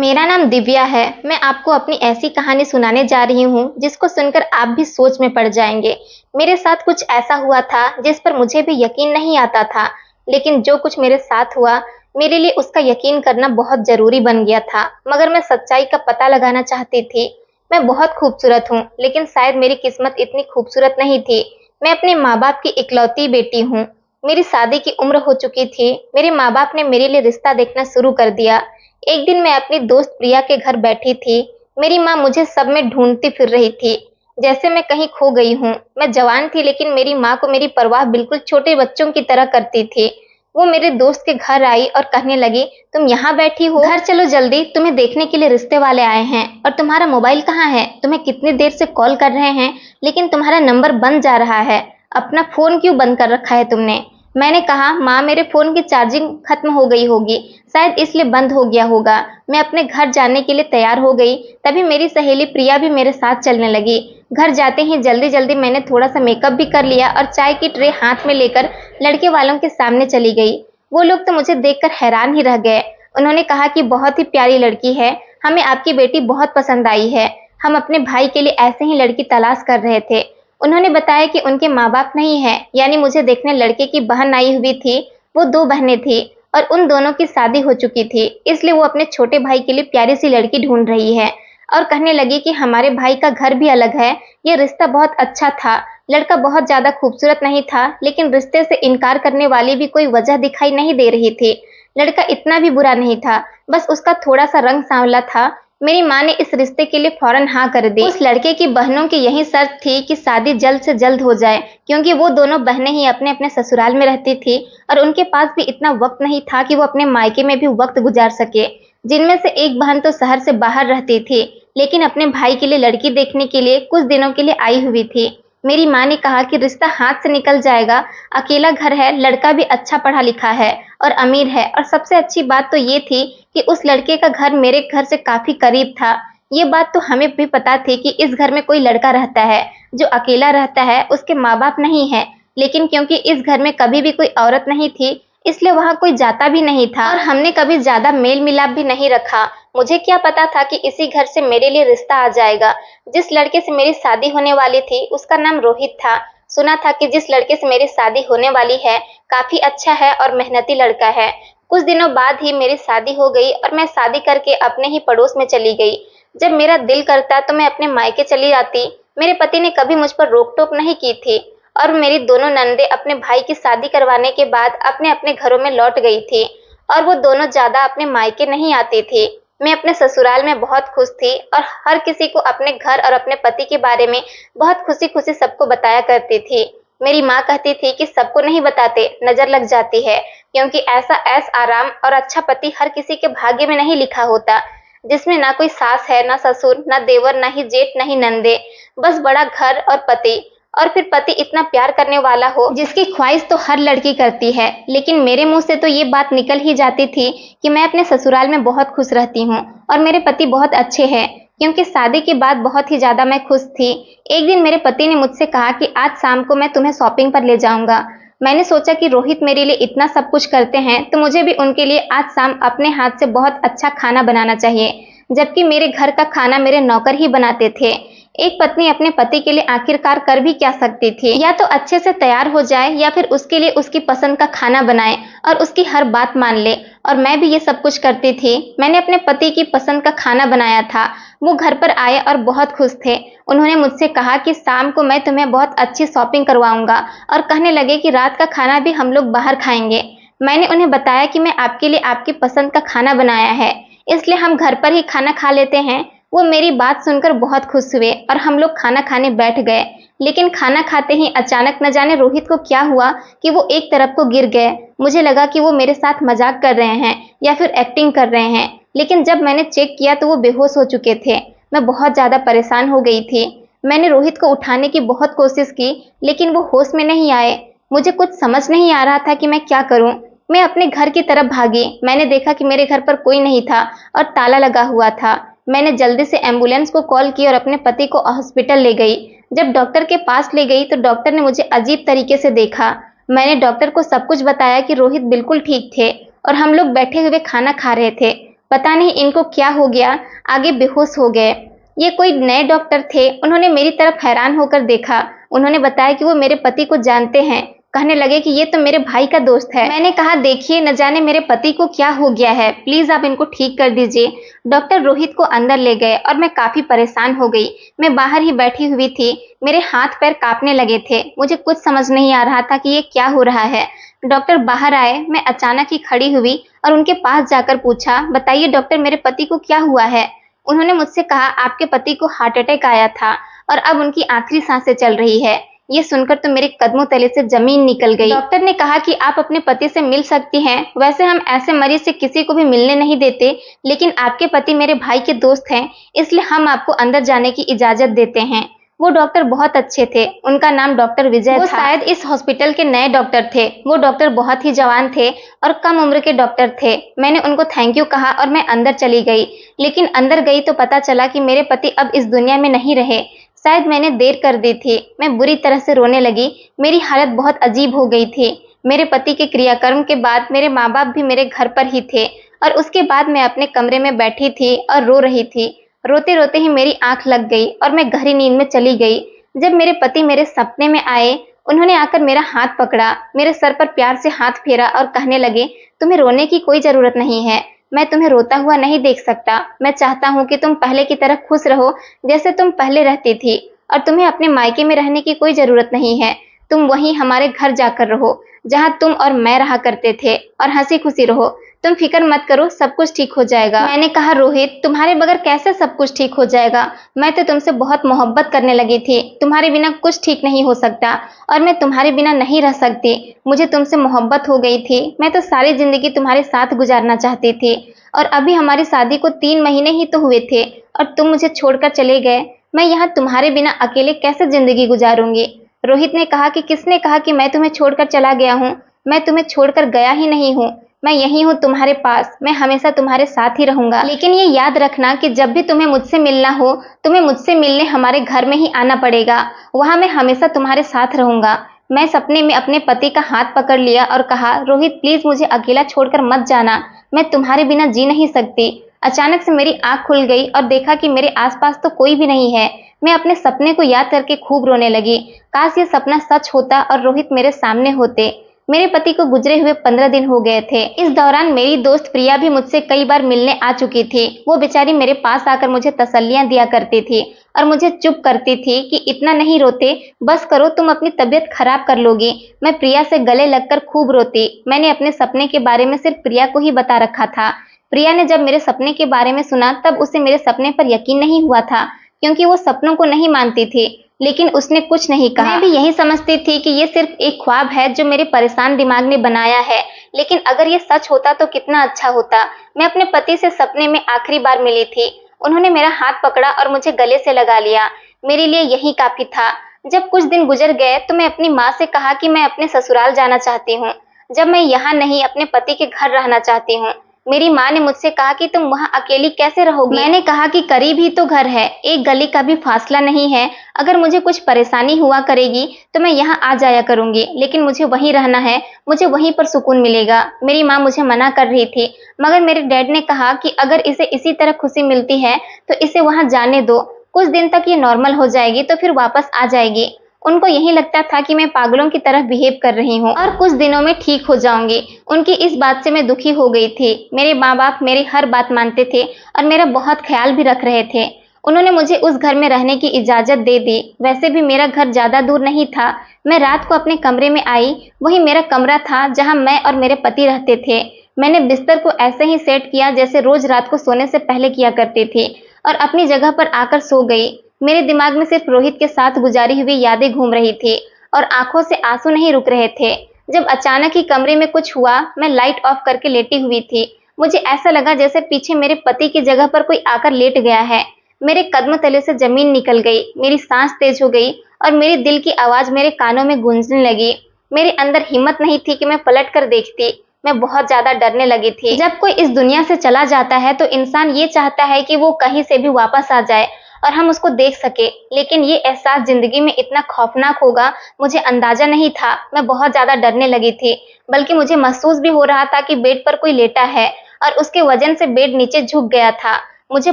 मेरा नाम दिव्या है। मैं आपको अपनी ऐसी कहानी सुनाने जा रही हूँ जिसको सुनकर आप भी सोच में पड़ जाएंगे। मेरे साथ कुछ ऐसा हुआ था जिस पर मुझे भी यकीन नहीं आता था, लेकिन जो कुछ मेरे साथ हुआ मेरे लिए उसका यकीन करना बहुत जरूरी बन गया था। मगर मैं सच्चाई का पता लगाना चाहती थी। मैं बहुत खूबसूरत हूँ, लेकिन शायद मेरी किस्मत इतनी खूबसूरत नहीं थी। मैं अपने माँ बाप की इकलौती बेटी हूँ। मेरी शादी की उम्र हो चुकी थी। मेरे माँ बाप ने मेरे लिए रिश्ता देखना शुरू कर दिया। एक दिन मैं अपनी दोस्त प्रिया के घर बैठी थी। मेरी माँ मुझे सब में ढूंढती फिर रही थी, जैसे मैं कहीं खो गई हूँ। मैं जवान थी, लेकिन मेरी माँ को मेरी परवाह बिल्कुल छोटे बच्चों की तरह करती थी। वो मेरे दोस्त के घर आई और कहने लगी, तुम यहाँ बैठी हो, घर चलो जल्दी, तुम्हें देखने के लिए रिश्ते वाले आए हैं। और तुम्हारा मोबाइल कहाँ है? तुम्हें कितनी देर से कॉल कर रहे हैं, लेकिन तुम्हारा नंबर बंद जा रहा है। अपना फोन क्यों बंद कर रखा है तुमने? मैंने कहा, माँ मेरे फोन की चार्जिंग खत्म हो गई होगी, शायद इसलिए बंद हो गया होगा। मैं अपने घर जाने के लिए तैयार हो गई। तभी मेरी सहेली प्रिया भी मेरे साथ चलने लगी। घर जाते ही जल्दी जल्दी मैंने थोड़ा सा मेकअप भी कर लिया और चाय की ट्रे हाथ में लेकर लड़के वालों के सामने चली गई। वो लोग तो मुझे देखकर हैरान ही रह गए। उन्होंने कहा कि बहुत ही प्यारी लड़की है, हमें आपकी बेटी बहुत पसंद आई है। हम अपने भाई के लिए ऐसे ही लड़की तलाश कर रहे थे। उन्होंने बताया कि उनके माँ बाप नहीं है, यानी मुझे देखने लड़के की बहन आई हुई थी। वो 2 बहनें थी और उन दोनों की शादी हो चुकी थी, इसलिए वो अपने छोटे भाई के लिए प्यारी सी लड़की ढूंढ रही है। और कहने लगी कि हमारे भाई का घर भी अलग है। ये रिश्ता बहुत अच्छा था। लड़का बहुत ज्यादा खूबसूरत नहीं था, लेकिन रिश्ते से इनकार करने वाली भी कोई वजह दिखाई नहीं दे रही थी। लड़का इतना भी बुरा नहीं था, बस उसका थोड़ा सा रंग सांवला था। मेरी माँ ने इस रिश्ते के लिए फौरन हाँ कर दी। उस लड़के की बहनों की यही शर्त थी कि शादी जल्द से जल्द हो जाए, क्योंकि वो दोनों बहनें ही अपने अपने ससुराल में रहती थी और उनके पास भी इतना वक्त नहीं था कि वो अपने मायके में भी वक्त गुजार सके। जिनमें से एक बहन तो शहर से बाहर रहती थी, लेकिन अपने भाई के लिए लड़की देखने के लिए कुछ दिनों के लिए आई हुई थी। मेरी माँ ने कहा कि रिश्ता हाथ से निकल जाएगा, अकेला घर है, लड़का भी अच्छा पढ़ा लिखा है और अमीर है, और सबसे अच्छी बात तो ये थी कि उस लड़के का घर मेरे घर से काफी करीब था। ये बात तो हमें भी पता थी कि इस घर में कोई लड़का रहता है जो अकेला रहता है, उसके माँ बाप नहीं है। लेकिन क्योंकि इस घर में कभी भी कोई औरत नहीं थी, इसलिए वहां कोई जाता भी नहीं था और हमने कभी ज्यादा मेल मिलाप भी नहीं रखा। मुझे क्या पता था कि इसी घर से मेरे लिए रिश्ता आ जाएगा। जिस लड़के से मेरी शादी होने वाली थी उसका नाम रोहित था। सुना था कि जिस लड़के से मेरी शादी होने वाली है काफी अच्छा है और मेहनती लड़का है। कुछ दिनों बाद ही मेरी शादी हो गई और मैं शादी करके अपने ही पड़ोस में चली गई। जब मेरा दिल करता तो मैं अपने मायके चली जाती। मेरे पति ने कभी मुझ पर रोक टोक नहीं की थी और मेरी दोनों नंदे अपने भाई की शादी करवाने के बाद अपने अपने घरों में लौट गई थी और वो दोनों ज्यादा अपने मायके नहीं आती थी। मैं अपने ससुराल में बहुत खुश थी और हर किसी को अपने घर और अपने पति के बारे में बहुत खुशी खुशी सबको बताया करती थी। मेरी माँ कहती थी कि सबको नहीं बताते, नजर लग जाती है, क्योंकि ऐसा ऐश आराम और अच्छा पति हर किसी के भाग्य में नहीं लिखा होता, जिसमें ना कोई सास है, ना ससुर, ना देवर, ना ही जेठ, ना ही नंदे, बस बड़ा घर और पति। और फिर पति इतना प्यार करने वाला हो जिसकी ख्वाहिश तो हर लड़की करती है। लेकिन मेरे मुंह से तो ये बात निकल ही जाती थी कि मैं अपने ससुराल में बहुत खुश रहती हूँ और मेरे पति बहुत अच्छे हैं, क्योंकि शादी के बाद बहुत ही ज्यादा मैं खुश थी। एक दिन मेरे पति ने मुझसे कहा कि आज शाम को मैं तुम्हें शॉपिंग पर ले जाऊंगा। मैंने सोचा कि रोहित मेरे लिए इतना सब कुछ करते हैं तो मुझे भी उनके लिए आज शाम अपने हाथ से बहुत अच्छा खाना बनाना चाहिए, जबकि मेरे घर का खाना मेरे नौकर ही बनाते थे। एक पत्नी अपने पति के लिए आखिरकार कर भी क्या सकती थी, या तो अच्छे से तैयार हो जाए या फिर उसके लिए उसकी पसंद का खाना बनाए और उसकी हर बात मान ले। और मैं भी ये सब कुछ करती थी। मैंने अपने पति की पसंद का खाना बनाया था। वो घर पर आए और बहुत खुश थे। उन्होंने मुझसे कहा कि शाम को मैं तुम्हें बहुत अच्छी शॉपिंग करवाऊंगा और कहने लगे कि रात का खाना भी हम लोग बाहर खाएंगे। मैंने उन्हें बताया कि मैं आपके लिए आपकी पसंद का खाना बनाया है, इसलिए हम घर पर ही खाना खा लेते हैं। वो मेरी बात सुनकर बहुत खुश हुए और हम लोग खाना खाने बैठ गए। लेकिन खाना खाते ही अचानक न जाने रोहित को क्या हुआ कि वो एक तरफ को गिर गए। मुझे लगा कि वो मेरे साथ मजाक कर रहे हैं या फिर एक्टिंग कर रहे हैं, लेकिन जब मैंने चेक किया तो वो बेहोश हो चुके थे। मैं बहुत ज्यादा परेशान हो गई थी। मैंने रोहित को उठाने की बहुत कोशिश की, लेकिन वो होश में नहीं आए। मुझे कुछ समझ नहीं आ रहा था कि मैं क्या करूं। मैं अपने घर की तरफ भागी। मैंने देखा कि मेरे घर पर कोई नहीं था और ताला लगा हुआ था। मैंने जल्दी से एम्बुलेंस को कॉल की और अपने पति को हॉस्पिटल ले गई। जब डॉक्टर के पास ले गई तो डॉक्टर ने मुझे अजीब तरीके से देखा। मैंने डॉक्टर को सब कुछ बताया कि रोहित बिल्कुल ठीक थे और हम लोग बैठे हुए खाना खा रहे थे। पता नहीं इनको क्या हो गया, आगे बेहोश हो गए। ये कोई नए डॉक्टर थे, उन्होंने मेरी तरफ हैरान होकर देखा। उन्होंने बताया कि वो मेरे पति को जानते हैं। कहने लगे कि ये तो मेरे भाई का दोस्त है। मैंने कहा देखिए न जाने मेरे पति को क्या हो गया है, प्लीज आप इनको ठीक कर दीजिए। डॉक्टर रोहित को अंदर ले गए और मैं काफी परेशान हो गई। मैं बाहर ही बैठी हुई थी, मेरे हाथ पैर कांपने लगे थे। मुझे कुछ समझ नहीं आ रहा था कि ये क्या हो रहा है। डॉक्टर बाहर आए, मैं अचानक ही खड़ी हुई और उनके पास जाकर पूछा, बताइए डॉक्टर मेरे पति को क्या हुआ है। उन्होंने मुझसे कहा आपके पति को हार्ट अटैक आया था और अब उनकी आखिरी सांसें चल रही है। ये सुनकर तो मेरे कदमों तले से जमीन निकल गई। डॉक्टर ने कहा कि आप अपने पति से मिल सकती हैं। वैसे हम ऐसे मरीज से किसी को भी मिलने नहीं देते, लेकिन आपके पति मेरे भाई के दोस्त हैं, इसलिए हम आपको अंदर जाने की इजाजत देते हैं। वो डॉक्टर बहुत अच्छे थे, उनका नाम डॉक्टर विजय था। वो शायद इस हॉस्पिटल के नए डॉक्टर थे। वो डॉक्टर बहुत ही जवान थे और कम उम्र के डॉक्टर थे। मैंने उनको थैंक यू कहा और मैं अंदर चली गई, लेकिन अंदर गई तो पता चला कि मेरे पति अब इस दुनिया में नहीं रहे। शायद मैंने देर कर दी थी। मैं बुरी तरह से रोने लगी। मेरी हालत बहुत अजीब हो गई थी। मेरे पति के क्रियाकर्म के बाद मेरे माँ बाप भी मेरे घर पर ही थे और उसके बाद मैं अपने कमरे में बैठी थी और रो रही थी। रोते रोते ही मेरी आंख लग गई और मैं गहरी नींद में चली गई। जब मेरे पति मेरे सपने में आए, उन्होंने आकर मेरा हाथ पकड़ा, मेरे सर पर प्यार से हाथ फेरा और कहने लगे, तुम्हें रोने की कोई जरूरत नहीं है। मैं तुम्हें रोता हुआ नहीं देख सकता। मैं चाहता हूँ कि तुम पहले की तरह खुश रहो जैसे तुम पहले रहती थी, और तुम्हें अपने मायके में रहने की कोई जरूरत नहीं है। तुम वहीं हमारे घर जाकर रहो जहाँ तुम और मैं रहा करते थे और हंसी खुशी रहो। तुम फिक्र मत करो, सब कुछ ठीक हो जाएगा। मैंने कहा रोहित, तुम्हारे बगैर कैसे सब कुछ ठीक हो जाएगा। मैं तो तुमसे बहुत मोहब्बत करने लगी थी। तुम्हारे बिना कुछ ठीक नहीं हो सकता और मैं तुम्हारे बिना नहीं रह सकती। मुझे तुमसे मोहब्बत हो गई थी। मैं तो सारी जिंदगी तुम्हारे साथ गुजारना चाहती थी और अभी हमारी शादी को 3 महीने ही तो हुए थे और तुम मुझे छोड़कर चले गए। मैं यहाँ तुम्हारे बिना अकेले कैसे जिंदगी गुजारूंगी। रोहित ने कहा कि किसने कहा कि मैं तुम्हें छोड़कर चला गया हूँ। मैं तुम्हें छोड़कर गया ही नहीं हूँ। मैं यहीं हूँ तुम्हारे पास। मैं हमेशा तुम्हारे साथ ही रहूंगा। लेकिन ये याद रखना कि जब भी तुम्हें मुझसे मिलना हो, तुम्हें मुझसे मिलने हमारे घर में ही आना पड़ेगा। वहां मैं हमेशा तुम्हारे साथ रहूंगा। मैं सपने में अपने पति का हाथ पकड़ लिया और कहा, रोहित प्लीज मुझे अकेला छोड़कर मत जाना। मैं तुम्हारे बिना जी नहीं सकती। अचानक से मेरी आंख खुल गई और देखा कि मेरे आसपास तो कोई भी नहीं है। मैं अपने सपने को याद करके खूब रोने लगी। काश ये सपना सच होता और रोहित मेरे सामने होते। मेरे पति को गुजरे हुए 15 दिन हो गए थे। इस दौरान मेरी दोस्त प्रिया भी मुझसे कई बार मिलने आ चुकी थी। वो बेचारी मेरे पास आकर मुझे तसल्लियां दिया करती थी और मुझे चुप करती थी कि इतना नहीं रोते, बस करो, तुम अपनी तबीयत खराब कर लोगी। मैं प्रिया से गले लगकर खूब रोती। मैंने अपने सपने के बारे में सिर्फ प्रिया को ही बता रखा था। प्रिया ने जब मेरे सपने के बारे में सुना तब उसे मेरे सपने पर यकीन नहीं हुआ था, क्योंकि वो सपनों को नहीं मानती थी। लेकिन उसने कुछ नहीं कहा। मैं भी यही समझती थी कि ये सिर्फ एक ख्वाब है जो मेरे परेशान दिमाग ने बनाया है, लेकिन अगर ये सच होता तो कितना अच्छा होता। मैं अपने पति से सपने में आखिरी बार मिली थी। उन्होंने मेरा हाथ पकड़ा और मुझे गले से लगा लिया। मेरे लिए यही काफी था। जब कुछ दिन गुजर गए तो मैं अपनी माँ से कहा कि मैं अपने ससुराल जाना चाहती हूँ। जब मैं यहाँ नहीं अपने पति के घर रहना चाहती हूँ। मेरी माँ ने मुझसे कहा कि तुम वहाँ अकेली कैसे रहोगी। मैंने कहा कि करीब ही तो घर है, एक गली का भी फासला नहीं है। अगर मुझे कुछ परेशानी हुआ करेगी तो मैं यहाँ आ जाया करूंगी, लेकिन मुझे वहीं रहना है, मुझे वहीं पर सुकून मिलेगा। मेरी माँ मुझे मना कर रही थी, मगर मेरे डैड ने कहा कि अगर इसे इसी तरह खुशी मिलती है तो इसे वहाँ जाने दो। कुछ दिन तक ये नॉर्मल हो जाएगी तो फिर वापस आ जाएगी। उनको यही लगता था कि मैं पागलों की तरह बिहेव कर रही हूँ और कुछ दिनों में ठीक हो जाऊंगी। उनकी इस बात से मैं दुखी हो गई थी। मेरे माँ बाप मेरी हर बात मानते थे और मेरा बहुत ख्याल भी रख रहे थे। उन्होंने मुझे उस घर में रहने की इजाजत दे दी। वैसे भी मेरा घर ज्यादा दूर नहीं था। मैं रात को अपने कमरे में आई, वही मेरा कमरा था जहाँ मैं और मेरे पति रहते थे। मैंने बिस्तर को ऐसे ही सेट किया जैसे रोज रात को सोने से पहले किया करती थी और अपनी जगह पर आकर सो गई। मेरे दिमाग में सिर्फ रोहित के साथ गुजारी हुई यादें घूम रही थी और आंखों से आंसू नहीं रुक रहे थे। जब अचानक ही कमरे में कुछ हुआ, मैं लाइट ऑफ करके लेटी हुई थी। मुझे ऐसा लगा जैसे पीछे मेरे पति की जगह पर कोई आकर लेट गया है। मेरे कदम तले से जमीन निकल गई, मेरी सांस तेज हो गई और मेरे दिल की आवाज मेरे कानों में गूंजने लगी। मेरे अंदर हिम्मत नहीं थी कि मैं पलट कर देखती। मैं बहुत ज्यादा डरने लगी थी। जब कोई इस दुनिया से चला जाता है तो इंसान ये चाहता है कि वो कहीं से भी वापस आ जाए और हम उसको देख सके, लेकिन ये एहसास जिंदगी में इतना खौफनाक होगा मुझे अंदाजा नहीं था। मैं बहुत ज्यादा डरने लगी थी, बल्कि मुझे महसूस भी हो रहा था कि बेड पर कोई लेटा है और उसके वजन से बेड नीचे झुक गया था। मुझे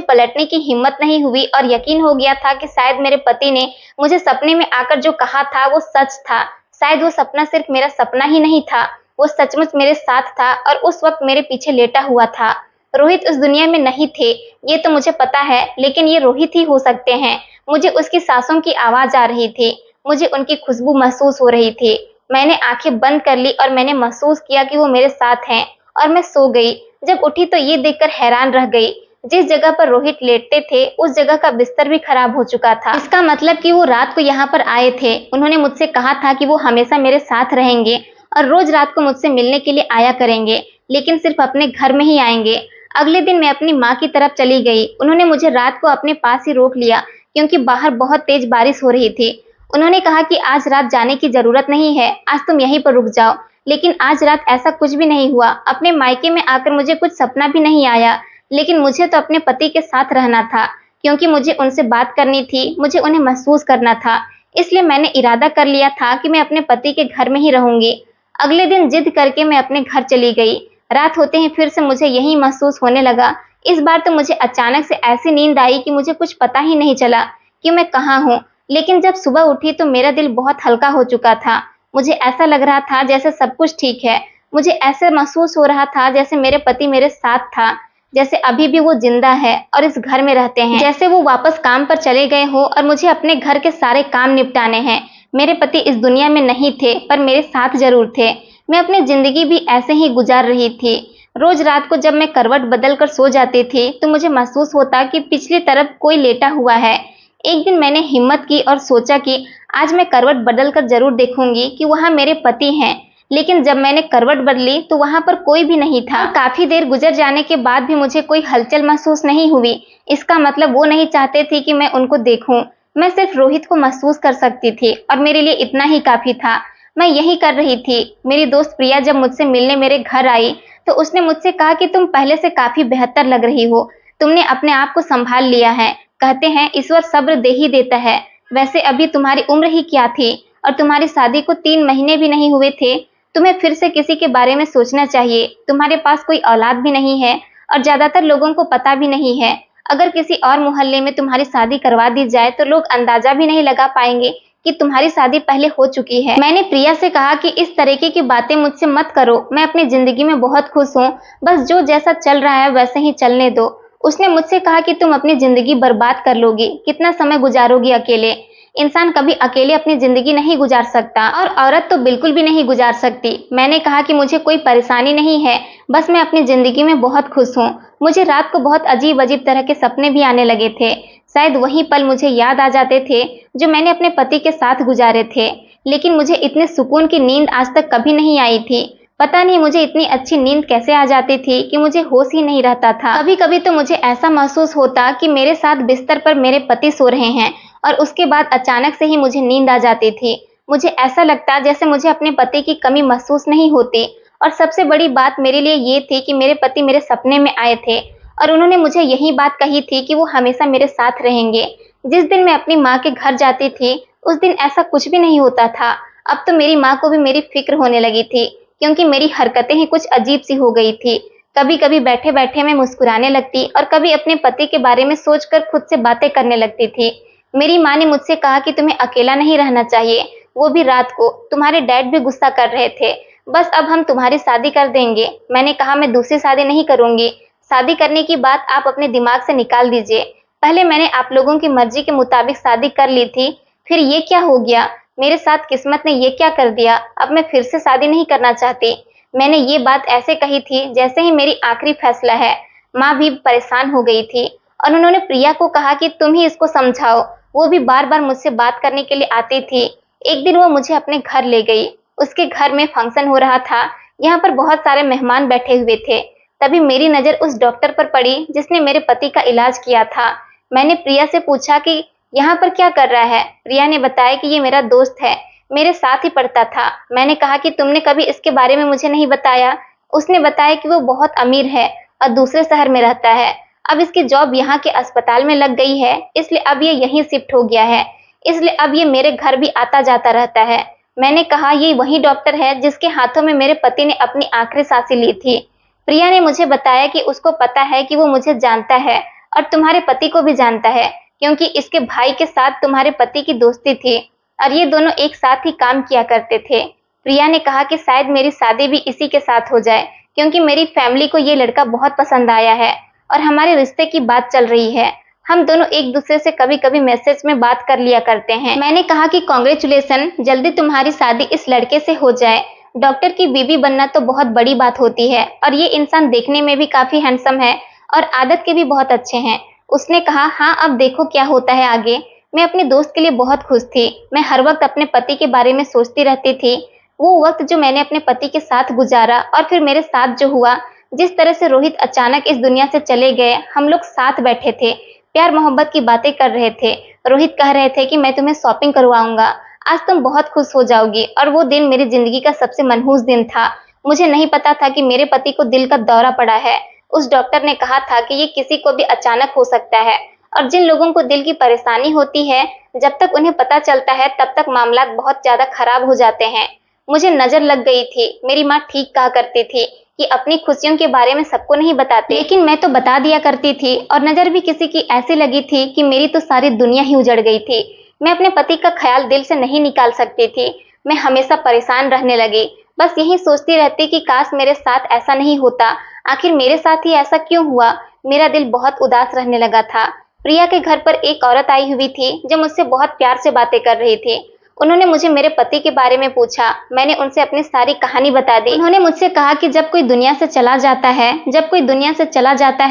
पलटने की हिम्मत नहीं हुई और यकीन हो गया था कि शायद मेरे पति ने मुझे सपने में आकर जो कहा था वो सच था। शायद वो सपना सिर्फ मेरा सपना ही नहीं था, वो सचमुच मेरे साथ था और उस वक्त मेरे पीछे लेटा हुआ था। रोहित उस दुनिया में नहीं थे, ये तो मुझे पता है, लेकिन ये रोहित ही हो सकते हैं। मुझे उसकी सांसों की आवाज आ रही थी, मुझे उनकी खुशबू महसूस हो रही थी। मैंने आंखें बंद कर ली और मैंने महसूस किया कि वो मेरे साथ हैं और मैं सो गई। जब उठी तो ये देखकर हैरान रह गई, जिस जगह पर रोहित लेटते थे उस जगह का बिस्तर भी खराब हो चुका था। इसका मतलब कि वो रात को यहाँ पर आए थे। उन्होंने मुझसे कहा था कि वो हमेशा मेरे साथ रहेंगे और रोज रात को मुझसे मिलने के लिए आया करेंगे, लेकिन सिर्फ अपने घर में ही आएंगे। अगले दिन मैं अपनी माँ की तरफ चली गई। उन्होंने मुझे रात को अपने पास ही रोक लिया क्योंकि बाहर बहुत तेज बारिश हो रही थी। उन्होंने कहा कि आज रात जाने की जरूरत नहीं है, आज तुम यहीं पर रुक जाओ। लेकिन आज रात ऐसा कुछ भी नहीं हुआ। अपने मायके में आकर मुझे कुछ सपना भी नहीं आया, लेकिन मुझे तो अपने पति के साथ रहना था क्योंकि मुझे उनसे बात करनी थी, मुझे उन्हें महसूस करना था। इसलिए मैंने इरादा कर लिया था कि मैं अपने पति के घर में ही रहूंगी। अगले दिन जिद करके मैं अपने घर चली गई। रात होते ही फिर से मुझे यही महसूस होने लगा। इस बार तो मुझे अचानक से ऐसी नींद आई कि मुझे कुछ पता ही नहीं चला कि मैं कहाँ हूँ। लेकिन जब सुबह उठी तो मेरा दिल बहुत हल्का हो चुका था। मुझे ऐसा लग रहा था जैसे सब कुछ ठीक है। मुझे ऐसे महसूस हो रहा था जैसे मेरे पति मेरे साथ था, जैसे अभी भी वो जिंदा है और इस घर में रहते हैं, जैसे वो वापस काम पर चले गए हो और मुझे अपने घर के सारे काम निपटाने हैं। मेरे पति इस दुनिया में नहीं थे पर मेरे साथ जरूर थे। मैं अपनी जिंदगी भी ऐसे ही गुजार रही थी। रोज रात को जब मैं करवट बदल कर सो जाती थी तो मुझे महसूस होता कि पिछली तरफ कोई लेटा हुआ है। एक दिन मैंने हिम्मत की और सोचा कि आज मैं करवट बदल कर जरूर देखूंगी कि वहां मेरे पति हैं। लेकिन जब मैंने करवट बदली तो वहां पर कोई भी नहीं था। काफी देर गुजर जाने के बाद भी मुझे कोई हलचल महसूस नहीं हुई। इसका मतलब वो नहीं चाहते थे कि मैं उनको देखूं। मैं सिर्फ रोहित को महसूस कर सकती थी और मेरे लिए इतना ही काफी था। मैं यही कर रही थी। मेरी दोस्त प्रिया जब मुझसे मिलने मेरे घर आई तो उसने मुझसे कहा कि तुम पहले से काफी बेहतर लग रही हो, तुमने अपने आप को संभाल लिया है। कहते हैं ईश्वर सब्र दे ही देता है। वैसे अभी तुम्हारी उम्र ही क्या थी और तुम्हारी शादी को 3 महीने भी नहीं हुए थे। तुम्हें फिर से किसी के बारे में सोचना चाहिए। तुम्हारे पास कोई औलाद भी नहीं है और ज्यादातर लोगों को पता भी नहीं है। अगर किसी और मोहल्ले में तुम्हारी शादी करवा दी जाए तो लोग अंदाजा भी नहीं लगा पाएंगे कि तुम्हारी शादी पहले हो चुकी है। मैंने प्रिया से कहा कि इस तरीके की बातें मुझसे मत करो, मैं अपनी जिंदगी में बहुत खुश हूँ, बस जो जैसा चल रहा है वैसे ही चलने दो। उसने मुझसे कहा कि तुम अपनी जिंदगी बर्बाद कर लोगी, कितना समय गुजारोगी अकेले। इंसान कभी अकेले अपनी जिंदगी नहीं गुजार सकता और औरत तो बिल्कुल भी नहीं गुजार सकती। मैंने कहा कि मुझे कोई परेशानी नहीं है, बस मैं अपनी जिंदगी में बहुत खुश हूँ। मुझे रात को बहुत अजीब अजीब तरह के सपने भी आने लगे थे। शायद वही पल मुझे याद आ जाते थे जो मैंने अपने पति के साथ गुजारे थे। लेकिन मुझे इतने सुकून की नींद आज तक कभी नहीं आई थी। पता नहीं मुझे इतनी अच्छी नींद कैसे आ जाती थी कि मुझे होश ही नहीं रहता था। कभी कभी तो मुझे ऐसा महसूस होता कि मेरे साथ बिस्तर पर मेरे पति सो रहे हैं और उसके बाद अचानक से ही मुझे नींद आ जाती थी। मुझे ऐसा लगता जैसे मुझे अपने पति की कमी महसूस नहीं होती। और सबसे बड़ी बात मेरे लिए ये थी कि मेरे पति मेरे सपने में आए थे और उन्होंने मुझे यही बात कही थी कि वो हमेशा मेरे साथ रहेंगे। जिस दिन मैं अपनी माँ के घर जाती थी उस दिन ऐसा कुछ भी नहीं होता था। अब तो मेरी माँ को भी मेरी फिक्र होने लगी थी क्योंकि मेरी हरकतें ही कुछ अजीब सी हो गई थी। कभी कभी बैठे बैठे मैं मुस्कुराने लगती और कभी अपने पति के बारे में सोचकर खुद से बातें करने लगती थी। मेरी माँ ने मुझसे कहा कि तुम्हें अकेला नहीं रहना चाहिए, वो भी रात को। तुम्हारे डैड भी गुस्सा कर रहे थे। बस अब हम तुम्हारी शादी कर देंगे। मैंने कहा मैं दूसरी शादी नहीं करूंगी। शादी करने की बात आप अपने दिमाग से निकाल दीजिए। पहले मैंने आप लोगों की मर्जी के मुताबिक शादी कर ली थी, फिर ये क्या हो गया? मेरे साथ किस्मत ने ये क्या कर दिया? अब मैं फिर से शादी नहीं करना चाहती। मैंने ये बात ऐसे कही थी जैसे ही मेरी आखिरी फैसला है। माँ भी परेशान हो गई थी और उन्होंने प्रिया को कहा कि तुम ही इसको समझाओ। वो भी बार बार मुझसे बात करने के लिए आती थी। एक दिन वो मुझे अपने घर ले गई। उसके घर में फंक्शन हो रहा था। यहाँ पर बहुत सारे मेहमान बैठे हुए थे। तभी मेरी नजर उस डॉक्टर पर पड़ी जिसने मेरे पति का इलाज किया था। मैंने प्रिया से पूछा कि यहाँ पर क्या कर रहा है? प्रिया ने बताया कि ये मेरा दोस्त है, मेरे साथ ही पढ़ता था। मैंने कहा कि तुमने कभी इसके बारे में मुझे नहीं बताया। उसने बताया कि वो बहुत अमीर है और दूसरे शहर में रहता है। अब इसकी जॉब यहाँ के अस्पताल में लग गई है, इसलिए अब ये यहीं शिफ्ट हो गया है। इसलिए अब ये मेरे घर भी आता जाता रहता है। मैंने कहा ये वही डॉक्टर है जिसके हाथों में मेरे पति ने अपनी आखिरी सांसें ली थी। प्रिया ने मुझे बताया कि उसको पता है कि वो मुझे जानता है और तुम्हारे पति को भी जानता है, क्योंकि इसके भाई के साथ तुम्हारे पति की दोस्ती थी और ये दोनों एक साथ ही काम किया करते थे। प्रिया ने कहा कि शायद मेरी शादी भी इसी के साथ हो जाए, क्योंकि मेरी फैमिली को ये लड़का बहुत पसंद आया है और हमारे रिश्ते की बात चल रही है। हम दोनों एक दूसरे से कभी कभी मैसेज में बात कर लिया करते हैं। मैंने कहा कि कांग्रेचुलेसन, जल्दी तुम्हारी शादी इस लड़के से हो जाए। डॉक्टर की बीवी बनना तो बहुत बड़ी बात होती है और ये इंसान देखने में भी काफी हैंडसम है और आदत के भी बहुत अच्छे हैं। उसने कहा, हाँ अब देखो क्या होता है आगे। मैं अपने दोस्त के लिए बहुत खुश थी। मैं हर वक्त अपने पति के बारे में सोचती रहती थी। वो वक्त जो मैंने अपने पति के साथ गुजारा और फिर मेरे साथ जो हुआ, जिस तरह से रोहित अचानक इस दुनिया से चले गए, हम लोग साथ बैठे थे, प्यार मोहब्बत की बातें कर रहे थे। रोहित कह रहे थे कि मैं तुम्हें शॉपिंग करवाऊंगा, आज तुम बहुत खुश हो जाओगी। और वो दिन मेरी जिंदगी का सबसे मनहूस दिन था। मुझे नहीं पता था कि मेरे पति को दिल का दौरा पड़ा है। उस डॉक्टर ने कहा था कि ये किसी को भी अचानक हो सकता है और जिन लोगों को दिल की परेशानी होती है, जब तक उन्हें पता चलता है तब तक मामला बहुत ज्यादा खराब हो जाते हैं। मुझे नजर लग गई थी। मेरी माँ ठीक कहा करती थी कि अपनी खुशियों के बारे में सबको नहीं बताते, लेकिन मैं तो बता दिया करती थी और नजर भी किसी की ऐसी लगी थी कि मेरी तो सारी दुनिया ही उजड़ गई थी। मैं अपने पति का ख्याल दिल से नहीं निकाल सकती थी। मैं हमेशा परेशान रहने लगी, बस यही सोचती रहती कि काश मेरे साथ ऐसा नहीं होता। आखिर मेरे साथ ही ऐसा क्यों हुआ? मेरा दिल बहुत उदास रहने लगा था। प्रिया के घर पर एक औरत आई हुई थी जो मुझसे बहुत प्यार से बातें कर रही थी। उन्होंने मुझे मेरे पति के बारे में पूछा। मैंने उनसे अपनी सारी कहानी बता दी। उन्होंने मुझसे कहा कि जब कोई दुनिया से चला जाता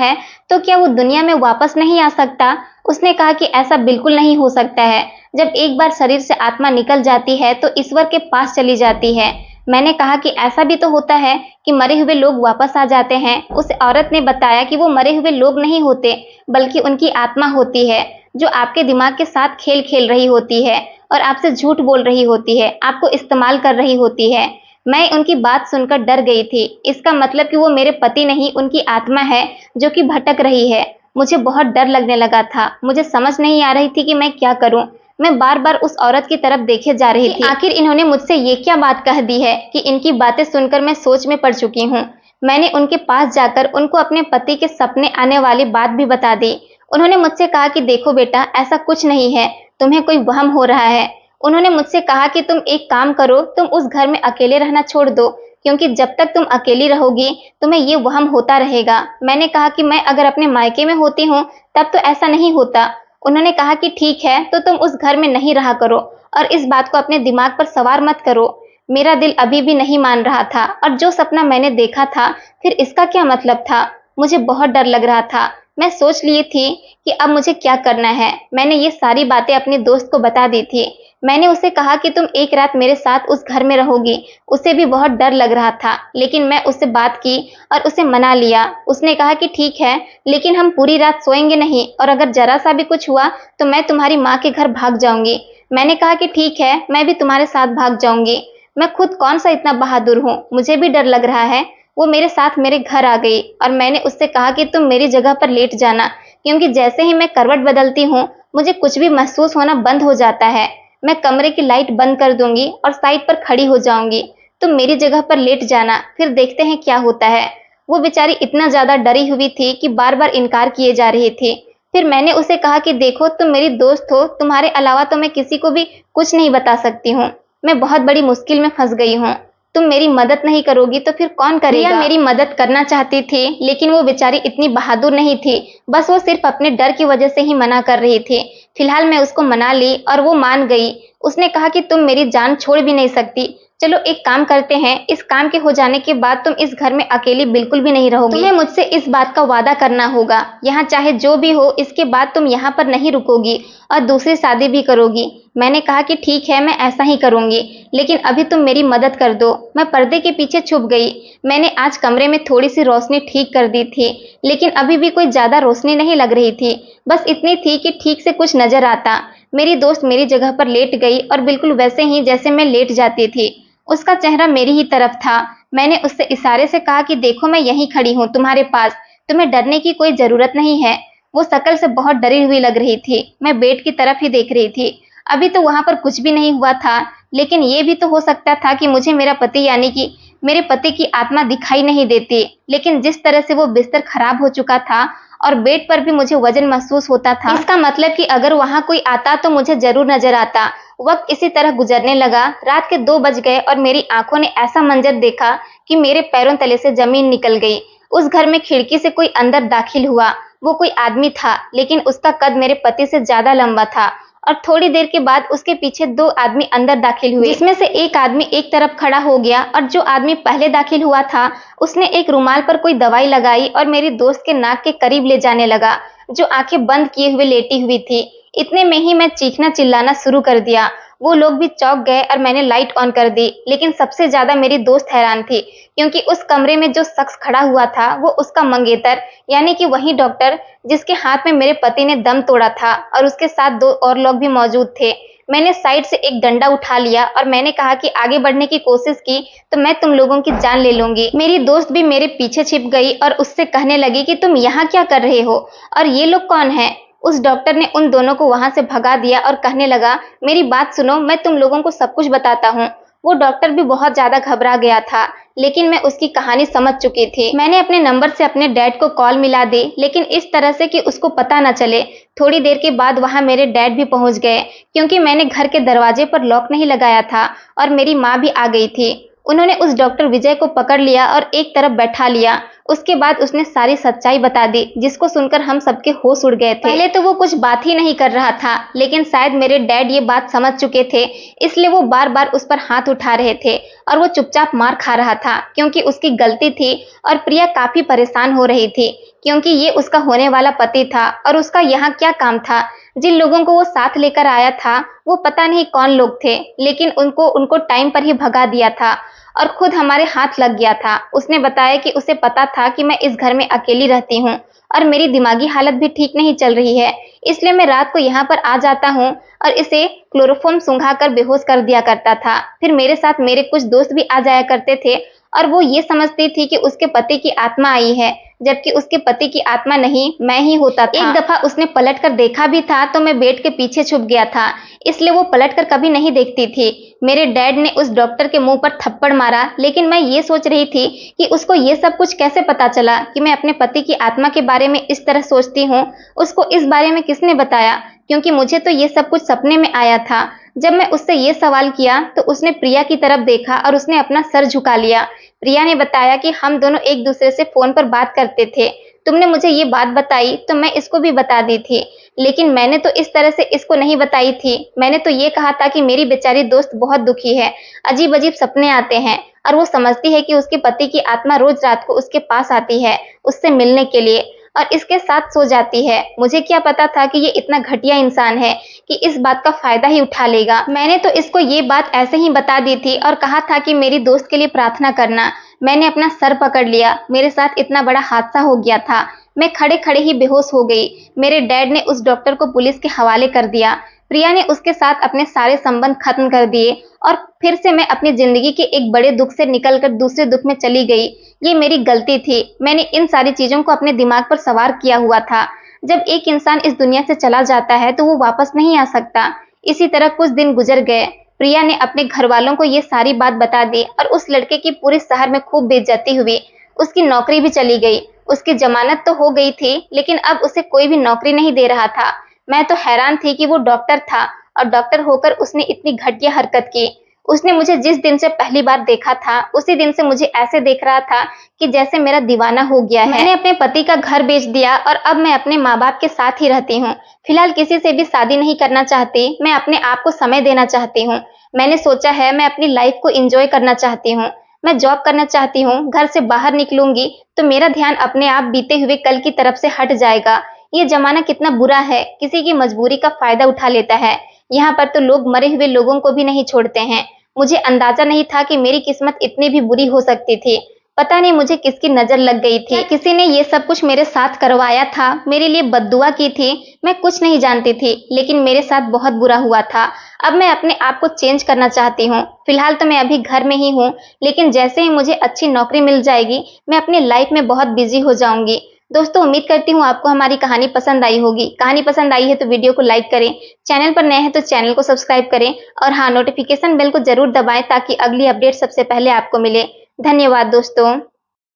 है तो क्या वो दुनिया में वापस नहीं आ सकता? उसने कहा कि ऐसा बिल्कुल नहीं हो सकता है। जब एक बार शरीर से आत्मा निकल जाती है तो ईश्वर के पास चली जाती है। मैंने कहा कि ऐसा भी तो होता है कि मरे हुए लोग वापस आ जाते हैं। उस औरत ने बताया कि वो मरे हुए लोग नहीं होते, बल्कि उनकी आत्मा होती है, जो आपके दिमाग के साथ खेल खेल रही होती है और आपसे झूठ बोल रही होती है, आपको इस्तेमाल कर रही होती है। मैं उनकी बात सुनकर डर गई थी। इसका मतलब कि वो मेरे पति नहीं, उनकी आत्मा है जो कि भटक रही है। मुझे बहुत डर लगने लगा था। मुझे समझ नहीं आ रही थी कि मैं क्या करूं। मैं बार बार उस औरत की तरफ देखे जा रही थी। आखिर इन्होंने मुझसे ये क्या बात कह दी है कि इनकी बातें सुनकर मैं सोच में पड़ चुकी हूँ। मैंने उनके पास जाकर उनको अपने पति के सपने आने वाली बात भी बता दी। उन्होंने मुझसे कहा कि देखो बेटा, ऐसा कुछ नहीं है, तुम्हें कोई वहम हो रहा है। उन्होंने मुझसे कहा कि तुम एक काम करो, तुम उस घर में अकेले रहना छोड़ दो, क्योंकि जब तक तुम अकेली रहोगी तुम्हें ये वहम होता रहेगा। मैंने कहा कि मैं अगर अपने मायके में होती हूँ तब तो ऐसा नहीं होता। उन्होंने कहा कि ठीक है, तो तुम उस घर में नहीं रहा करो और इस बात को अपने दिमाग पर सवार मत करो। मेरा दिल अभी भी नहीं मान रहा था और जो सपना मैंने देखा था, फिर इसका क्या मतलब था? मुझे बहुत डर लग रहा था। मैं सोच ली थी कि अब मुझे क्या करना है। मैंने ये सारी बातें अपने दोस्त को बता दी थी। मैंने उसे कहा कि तुम एक रात मेरे साथ उस घर में रहोगी। उसे भी बहुत डर लग रहा था, लेकिन मैं उससे बात की और उसे मना लिया। उसने कहा कि ठीक है, लेकिन हम पूरी रात सोएंगे नहीं और अगर जरा सा भी कुछ हुआ तो मैं तुम्हारी माँ के घर भाग जाऊंगी। मैंने कहा कि ठीक है, मैं भी तुम्हारे साथ भाग जाऊंगी। मैं खुद कौन सा इतना बहादुर हूँ, मुझे भी डर लग रहा है। वो मेरे साथ मेरे घर आ गई और मैंने उससे कहा कि तुम मेरी जगह पर लेट जाना, क्योंकि जैसे ही मैं करवट बदलती हूँ मुझे कुछ भी महसूस होना बंद हो जाता है। मैं कमरे की लाइट बंद कर दूंगी और साइड पर खड़ी हो जाऊंगी। तुम मेरी जगह पर लेट जाना, फिर देखते हैं क्या होता है। वो बेचारी इतना ज्यादा डरी हुई थी कि बार बार इनकार किए जा रही थी। फिर मैंने उसे कहा कि देखो, तुम मेरी दोस्त हो, तुम्हारे अलावा तो मैं किसी को भी कुछ नहीं बता सकती हूँ। मैं बहुत बड़ी मुश्किल में फंस गई हूँ। तुम मेरी मदद नहीं करोगी तो फिर कौन करेगा? मेरी मदद करना चाहती थी, लेकिन वो बेचारी इतनी बहादुर नहीं थी। बस वो सिर्फ अपने डर की वजह से ही मना कर रही थी। फिलहाल मैं उसको मना ली और वो मान गई। उसने कहा कि तुम मेरी जान छोड़ भी नहीं सकती। चलो एक काम करते हैं, इस काम के हो जाने के बाद तुम इस घर में अकेली बिल्कुल भी नहीं रहोगी। तुम्हें मुझसे इस बात का वादा करना होगा। यहाँ चाहे जो भी हो, इसके बाद तुम यहाँ पर नहीं रुकोगी और दूसरी शादी भी करोगी। मैंने कहा कि ठीक है, मैं ऐसा ही करूंगी, लेकिन अभी तुम मेरी मदद कर दो। मैं पर्दे के पीछे छुप गई। मैंने आज कमरे में थोड़ी सी रोशनी ठीक कर दी थी, लेकिन अभी भी कोई ज्यादा रोशनी नहीं लग रही थी। बस इतनी थी कि ठीक से कुछ नजर आता। मेरी दोस्त मेरी जगह पर लेट गई और बिल्कुल वैसे ही जैसे मैं लेट जाती थी। उसका चेहरा मेरी ही तरफ था। मैंने उससे इशारे से कहा कि देखो, मैं यहीं खड़ी हूँ तुम्हारे पास, तुम्हें डरने की कोई जरूरत नहीं है। वो शक्ल से बहुत डरी हुई लग रही थी। मैं बेड की तरफ ही देख रही थी। अभी तो वहां पर कुछ भी नहीं हुआ था, लेकिन ये भी तो हो सकता था कि मुझे मेरा पति यानी कि मेरे पति की आत्मा दिखाई नहीं देती, लेकिन जिस तरह से वो बिस्तर खराब हो चुका था और बेड पर भी मुझे वजन महसूस होता था, इसका मतलब कि अगर वहां कोई आता तो मुझे जरूर नजर आता। वक्त इसी तरह गुजरने लगा। रात के 2 बज गए और मेरी आंखों ने ऐसा मंजर देखा कि मेरे पैरों तले से जमीन निकल गई। उस घर में खिड़की से कोई अंदर दाखिल हुआ। वो कोई आदमी था, लेकिन उसका कद मेरे पति से ज्यादा लंबा था और थोड़ी देर के बाद उसके पीछे 2 आदमी अंदर दाखिल हुए, जिसमें से एक आदमी एक तरफ खड़ा हो गया और जो आदमी पहले दाखिल हुआ था उसने एक रुमाल पर कोई दवाई लगाई और मेरी दोस्त के नाक के करीब ले जाने लगा, जो आंखें बंद किए हुए लेटी हुई थी। इतने में ही मैं चीखना चिल्लाना शुरू कर दिया। वो लोग भी चौंक गए और मैंने लाइट ऑन कर दी, लेकिन सबसे ज्यादा मेरी दोस्त हैरान थी, क्योंकि उस कमरे में जो शख्स खड़ा हुआ था वो उसका मंगेतर यानी कि वही डॉक्टर जिसके हाथ में मेरे पति ने दम तोड़ा था, और उसके साथ 2 और लोग भी मौजूद थे। मैंने साइड से एक डंडा उठा लिया और मैंने कहा कि आगे बढ़ने की कोशिश की तो मैं तुम लोगों की जान ले लूंगी। मेरी दोस्त भी मेरे पीछे छिप गई और उससे कहने लगी कि तुम यहाँ क्या कर रहे हो और ये लोग कौन है। उस डॉक्टर ने उन दोनों को वहां से भगा दिया और कहने लगा, मेरी बात सुनो, मैं तुम लोगों को सब कुछ बताता हूँ। वो डॉक्टर भी बहुत ज्यादा घबरा गया था, लेकिन मैं उसकी कहानी समझ चुकी थी। मैंने अपने नंबर से अपने डैड को कॉल मिला दी, लेकिन इस तरह से कि उसको पता न चले। थोड़ी देर के बाद वहां मेरे डैड भी पहुंच गए, क्योंकि मैंने घर के दरवाजे पर लॉक नहीं लगाया था और मेरी माँ भी आ गई थी। उन्होंने उस डॉक्टर विजय को पकड़ लिया और एक तरफ बैठा लिया। उसके बाद उसने सारी सच्चाई बता दी, जिसको सुनकर हम सबके होश उड़ गए थे। पहले तो वो कुछ बात ही नहीं कर रहा था, लेकिन शायद मेरे डैड ये बात समझ चुके थे, इसलिए वो बार बार उस पर हाथ उठा रहे थे और वो चुपचाप मार खा रहा था, क्योंकि उसकी गलती थी। और प्रिया काफी परेशान हो रही थी, क्योंकि ये उसका होने वाला पति था और उसका यहाँ क्या काम था। जिन लोगों को वो साथ लेकर आया था वो पता नहीं कौन लोग थे, लेकिन उनको टाइम पर ही भगा दिया था और खुद हमारे हाथ लग गया था। उसने बताया कि उसे पता था कि मैं इस घर में अकेली रहती हूँ और मेरी दिमागी हालत भी ठीक नहीं चल रही है, इसलिए मैं रात को यहाँ पर आ जाता हूँ और इसे क्लोरोफॉर्म सूंघाकर बेहोश कर दिया करता था। फिर मेरे साथ मेरे कुछ दोस्त भी आ जाया करते थे और वो ये समझती थी कि उसके पति की आत्मा आई है, जबकि उसके पति की आत्मा नहीं, मैं ही होता था। एक दफा उसने पलट कर देखा भी था तो मैं बेड के पीछे छुप गया था, इसलिए वो पलट कर कभी नहीं देखती थी। मेरे डैड ने उस डॉक्टर के मुंह पर थप्पड़ मारा, लेकिन मैं ये सोच रही थी कि उसको ये सब कुछ कैसे पता चला कि मैं अपने पति की आत्मा के बारे में इस तरह सोचती हूँ। उसको इस बारे में किसने बताया, क्योंकि मुझे तो ये सब कुछ सपने में आया था। जब मैं उससे ये सवाल किया तो उसने प्रिया की तरफ देखा और उसने अपना सर झुका लिया। प्रिया ने बताया कि हम दोनों एक दूसरे से फोन पर बात करते थे। तुमने मुझे ये बात बताई तो मैं इसको भी बता दी थी, लेकिन मैंने तो इस तरह से इसको नहीं बताई थी। मैंने तो ये कहा था कि मेरी बेचारी दोस्त बहुत दुखी है, अजीब अजीब सपने आते हैं और वो समझती है कि उसके पति की आत्मा रोज रात को उसके पास आती है उससे मिलने के लिए और इसके साथ सो जाती है। मुझे क्या पता था कि ये इतना घटिया इंसान है कि इस बात का फायदा ही उठा लेगा। मैंने तो इसको ये बात ऐसे ही बता दी थी और कहा था कि मेरी दोस्त के लिए प्रार्थना करना। मैंने अपना सर पकड़ लिया, मेरे साथ इतना बड़ा हादसा हो गया था। मैं खड़े खड़े ही बेहोश हो गई। मेरे डैड ने उस डॉक्टर को पुलिस के हवाले कर दिया। प्रिया ने उसके साथ अपने सारे संबंध खत्म कर दिए और फिर से मैं अपनी जिंदगी के एक बड़े दुख से निकलकर दूसरे दुख में चली गई। ये मेरी गलती थी। मैंने इन सारी चीजों को अपने दिमाग पर सवार किया हुआ था। जब एक इंसान इस दुनिया से चला जाता है तो वो वापस नहीं आ सकता। इसी तरह कुछ दिन गुजर गए। प्रिया ने अपने घर वालों को ये सारी बात बता दी और उस लड़के की पूरे शहर में खूब बेइज्जती हुई। उसकी नौकरी भी चली गई। उसकी जमानत तो हो गई थी, लेकिन अब उसे कोई भी नौकरी नहीं दे रहा था। मैं तो हैरान थी कि वो डॉक्टर था और डॉक्टर होकर उसने इतनी घटिया हरकत की। उसने मुझे जिस दिन से पहली बार देखा था उसी दिन से मुझे ऐसे देख रहा था कि जैसे मेरा दीवाना हो गया है। मैंने अपने पति का घर बेच दिया और अब मैं अपने माँ बाप के साथ ही रहती हूँ। फिलहाल किसी से भी शादी नहीं करना चाहती। मैं अपने आप को समय देना चाहती हूँ। मैंने सोचा है मैं अपनी लाइफ को एंजॉय करना चाहती हूँ। मैं जॉब करना चाहती हूँ। घर से बाहर निकलूंगी तो मेरा ध्यान अपने आप बीते हुए कल की तरफ से हट जाएगा। ये जमाना कितना बुरा है, किसी की मजबूरी का फायदा उठा लेता है। यहाँ पर तो लोग मरे हुए लोगों को भी नहीं छोड़ते हैं। मुझे अंदाजा नहीं था कि मेरी किस्मत इतनी भी बुरी हो सकती थी। पता नहीं मुझे किसकी नजर लग गई थी, किसी ने ये सब कुछ मेरे साथ करवाया था, मेरे लिए बद्दुआ की थी। मैं कुछ नहीं जानती थी, लेकिन मेरे साथ बहुत बुरा हुआ था। अब मैं अपने आप को चेंज करना चाहती हूँ। फिलहाल तो मैं अभी घर में ही हूँ, लेकिन जैसे ही मुझे अच्छी नौकरी मिल जाएगी मैं अपनी लाइफ में बहुत बिजी हो जाऊंगी। दोस्तों, उम्मीद करती हूँ आपको हमारी कहानी पसंद आई होगी। कहानी पसंद आई है तो वीडियो को लाइक करें, चैनल पर नए हैं तो चैनल को सब्सक्राइब करें और हाँ, नोटिफिकेशन बेल को जरूर दबाएं ताकि अगली अपडेट सबसे पहले आपको मिले। धन्यवाद दोस्तों।